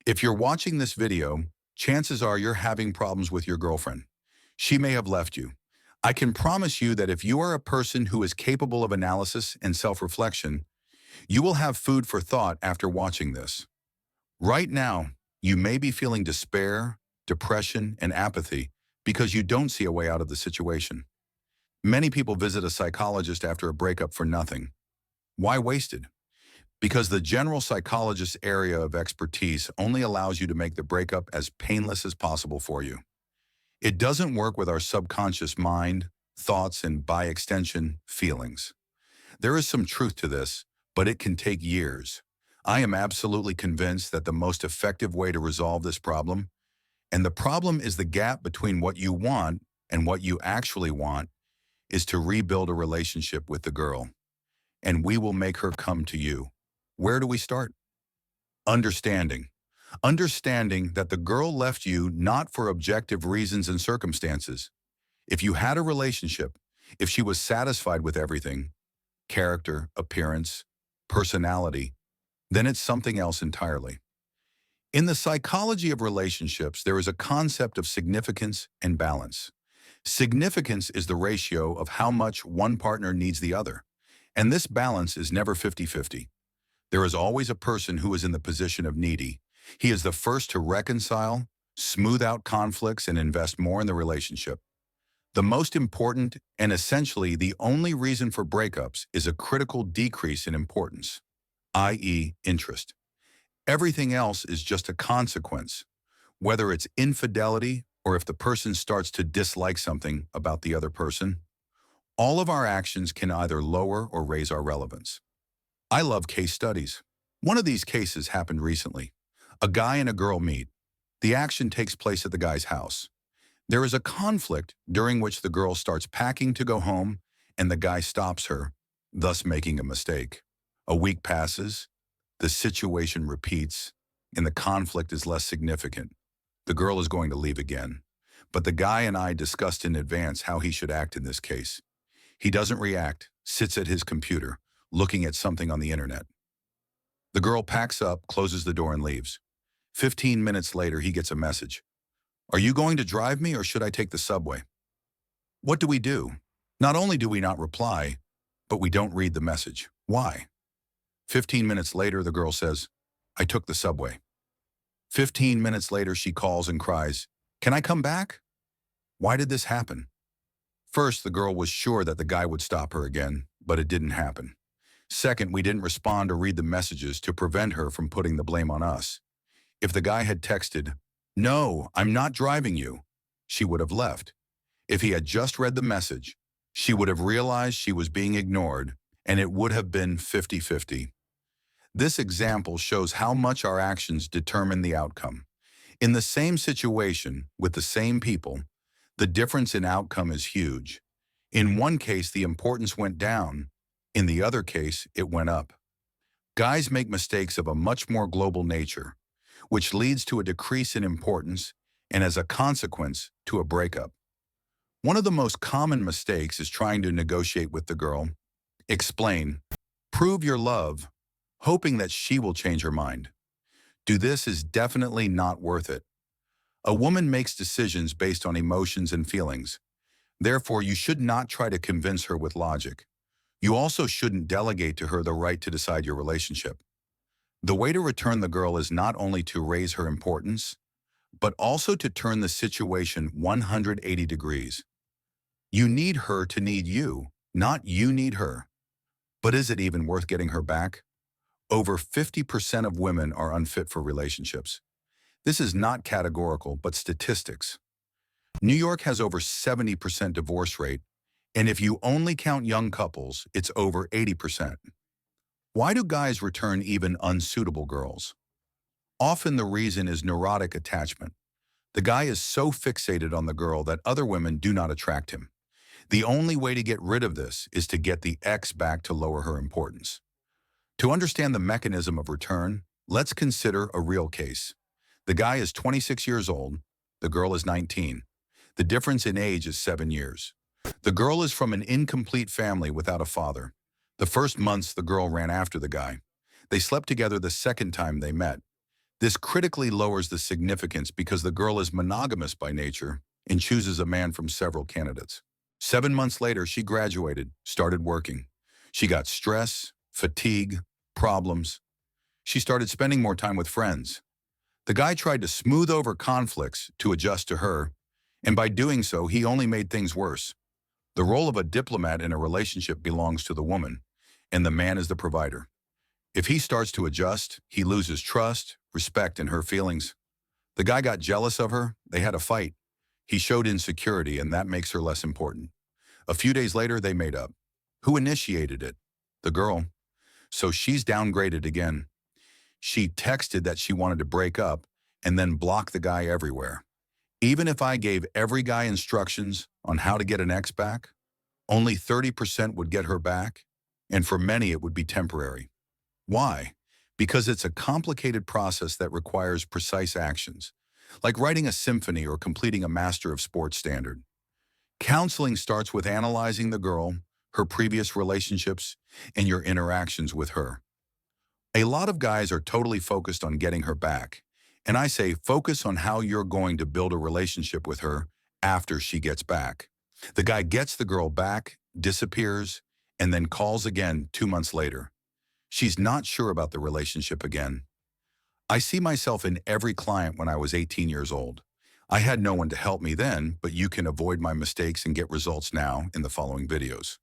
If you're watching this video, chances are you're having problems with your girlfriend. She may have left you. I can promise you that if you are a person who is capable of analysis and self-reflection, you will have food for thought after watching this. Right now, you may be feeling despair, depression, and apathy because you don't see a way out of the situation. Many people visit a psychologist after a breakup for nothing. Why wasted? Because the general psychologist's area of expertise only allows you to make the breakup as painless as possible for you. It doesn't work with our subconscious mind, thoughts, and by extension, feelings. There is some truth to this, but it can take years. I am absolutely convinced that the most effective way to resolve this problem, and the problem is the gap between what you want and what you actually want, is to rebuild a relationship with the girl. And we will make her come to you. Where do we start? Understanding. Understanding that the girl left you not for objective reasons and circumstances. If you had a relationship, if she was satisfied with everything, character, appearance, personality, then it's something else entirely. In the psychology of relationships, there is a concept of significance and balance. Significance is the ratio of how much one partner needs the other, and this balance is never 50-50. There is always a person who is in the position of needy. He is the first to reconcile, smooth out conflicts, and invest more in the relationship. The most important and essentially the only reason for breakups is a critical decrease in importance, i.e., interest. Everything else is just a consequence, whether it's infidelity or if the person starts to dislike something about the other person. All of our actions can either lower or raise our relevance. I love case studies. One of these cases happened recently. A guy and a girl meet. The action takes place at the guy's house. There is a conflict during which the girl starts packing to go home and the guy stops her, thus making a mistake. A week passes, the situation repeats, and the conflict is less significant. The girl is going to leave again. But the guy and I discussed in advance how he should act in this case. He doesn't react, sits at his computer, looking at something on the internet. The girl packs up, closes the door, and leaves. 15 minutes later, he gets a message. Are you going to drive me or should I take the subway? What do? Not only do we not reply, but we don't read the message. Why? 15 minutes later, the girl says, I took the subway. 15 minutes later, she calls and cries, can I come back? Why did this happen? First, the girl was sure that the guy would stop her again, but it didn't happen. Second, we didn't respond or read the messages to prevent her from putting the blame on us. If the guy had texted, no, I'm not driving you, she would have left. If he had just read the message, she would have realized she was being ignored, and it would have been 50-50. This example shows how much our actions determine the outcome. In the same situation, with the same people, the difference in outcome is huge. In one case, the importance went down. In the other case, it went up. Guys make mistakes of a much more global nature, which leads to a decrease in importance and as a consequence to a breakup. One of the most common mistakes is trying to negotiate with the girl, explain, prove your love, hoping that she will change her mind. Do this is definitely not worth it. A woman makes decisions based on emotions and feelings. Therefore, you should not try to convince her with logic. You also shouldn't delegate to her the right to decide your relationship. The way to return the girl is not only to raise her importance, but also to turn the situation 180 degrees. You need her to need you, not you need her. But is it even worth getting her back? Over 50% of women are unfit for relationships. This is not categorical, but statistics. New York has over 70% divorce rate, and if you only count young couples, it's over 80%. Why do guys return even unsuitable girls? Often the reason is neurotic attachment. The guy is so fixated on the girl that other women do not attract him. The only way to get rid of this is to get the ex back to lower her importance. To understand the mechanism of return, let's consider a real case. The guy is 26 years old, the girl is 19. The difference in age is 7 years. The girl is from an incomplete family without a father. The first months, the girl ran after the guy. They slept together the second time they met. This critically lowers the significance because the girl is monogamous by nature and chooses a man from several candidates. 7 months later, she graduated, started working. She got stress, fatigue, problems. She started spending more time with friends. The guy tried to smooth over conflicts to adjust to her, and by doing so, he only made things worse. The role of a diplomat in a relationship belongs to the woman, and the man is the provider. If he starts to adjust, he loses trust, respect, and her feelings. The guy got jealous of her, they had a fight. He showed insecurity, and that makes her less important. A few days later, they made up. Who initiated it? The girl. So she's downgraded again. She texted that she wanted to break up and then blocked the guy everywhere. Even if I gave every guy instructions on how to get an ex back, only 30% would get her back, and for many it would be temporary. Why? Because it's a complicated process that requires precise actions, like writing a symphony or completing a master of sports standard. Counseling starts with analyzing the girl, her previous relationships, and your interactions with her. A lot of guys are totally focused on getting her back, and I say focus on how you're going to build a relationship with her after she gets back. The guy gets the girl back, disappears, and then calls again 2 months later. She's not sure about the relationship again. I see myself in every client when I was 18 years old. I had no one to help me then, but you can avoid my mistakes and get results now in the following videos.